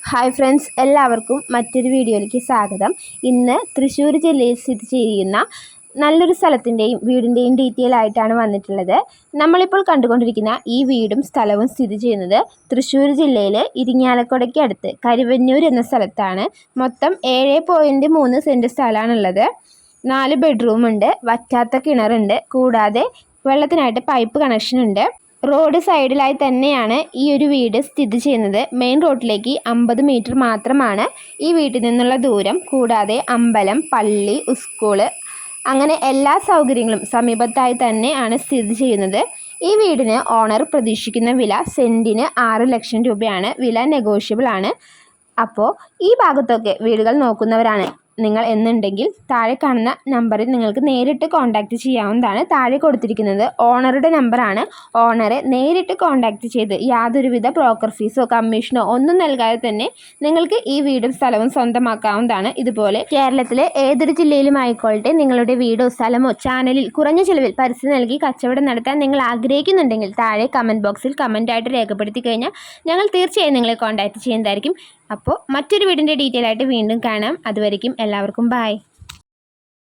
Hi friends, എല്ലാവർക്കും മറ്റൊരു വീഡിയോയിലേക്ക് സ്വാഗതം. ഇന്ന് തൃശ്ശൂർ ജില്ലയിൽ സ്ഥിതി ചെയ്യുന്ന നല്ലൊരു സ്ഥലത്തിൻ്റെയും വീടിൻ്റെയും ഡീറ്റെയിൽ ആയിട്ടാണ് വന്നിട്ടുള്ളത്. നമ്മളിപ്പോൾ കണ്ടുകൊണ്ടിരിക്കുന്ന ഈ വീടും സ്ഥലവും സ്ഥിതി ചെയ്യുന്നത് തൃശ്ശൂർ ജില്ലയിൽ ഇരിങ്ങാലക്കുടയ്ക്ക് അടുത്ത് കരുവന്നൂർ എന്ന സ്ഥലത്താണ്. മൊത്തം 7.3 സെൻറ്റ് സ്ഥലമാണുള്ളത്. 4 ബെഡ്റൂമുണ്ട്, വറ്റാത്ത കിണറുണ്ട്, കൂടാതെ വെള്ളത്തിനായിട്ട് പൈപ്പ് കണക്ഷൻ ഉണ്ട്. റോഡ് സൈഡിലായി തന്നെയാണ് ഈ ഒരു വീട് സ്ഥിതി ചെയ്യുന്നത്. മെയിൻ റോഡിലേക്ക് 50 മീറ്റർ മാത്രമാണ് ഈ വീട്ടിൽ നിന്നുള്ള ദൂരം. കൂടാതെ അമ്പലം, പള്ളി, സ്കൂള് അങ്ങനെ എല്ലാ സൗകര്യങ്ങളും സമീപത്തായി തന്നെയാണ് സ്ഥിതി ചെയ്യുന്നത്. ഈ വീടിന് ഓണർ പ്രതീക്ഷിക്കുന്ന വില സെൻറ്റിന് 6 ലക്ഷം രൂപയാണ്. വില നെഗോഷ്യബിൾ ആണ്. അപ്പോൾ ഈ ഭാഗത്തൊക്കെ വീടുകൾ നോക്കുന്നവരാണ് നിങ്ങൾ എന്നുണ്ടെങ്കിൽ താഴെ കാണുന്ന നമ്പറിൽ നിങ്ങൾക്ക് നേരിട്ട് കോൺടാക്റ്റ് ചെയ്യാവുന്നതാണ്. താഴെ കൊടുത്തിരിക്കുന്നത് ഓണറുടെ നമ്പറാണ്. ഓണറെ നേരിട്ട് കോൺടാക്റ്റ് ചെയ്ത് യാതൊരുവിധ ബ്രോക്കർ ഫീസോ കമ്മീഷനോ ഒന്നും നൽകാതെ തന്നെ നിങ്ങൾക്ക് ഈ വീടും സ്ഥലവും സ്വന്തമാക്കാവുന്നതാണ്. ഇതുപോലെ കേരളത്തിലെ ഏതൊരു ജില്ലയിലും ആയിക്കോട്ടെ, നിങ്ങളുടെ വീടോ സ്ഥലമോ ചാനലിൽ കുറഞ്ഞ ചിലവിൽ പരസ്യം നൽകി കച്ചവടം നടത്താൻ നിങ്ങൾ ആഗ്രഹിക്കുന്നുണ്ടെങ്കിൽ താഴെ കമൻറ്റ് ബോക്സിൽ കമൻറ്റായിട്ട് രേഖപ്പെടുത്തി കഴിഞ്ഞാൽ ഞങ്ങൾ തീർച്ചയായും നിങ്ങളെ കോൺടാക്റ്റ് ചെയ്യുന്നതായിരിക്കും. അപ്പോൾ മറ്റൊരു വീടിൻ്റെ ഡീറ്റെയിൽ ആയിട്ട് വീണ്ടും കാണാം. അതുവരയ്ക്കും എല്ലാവർക്കും ബൈ.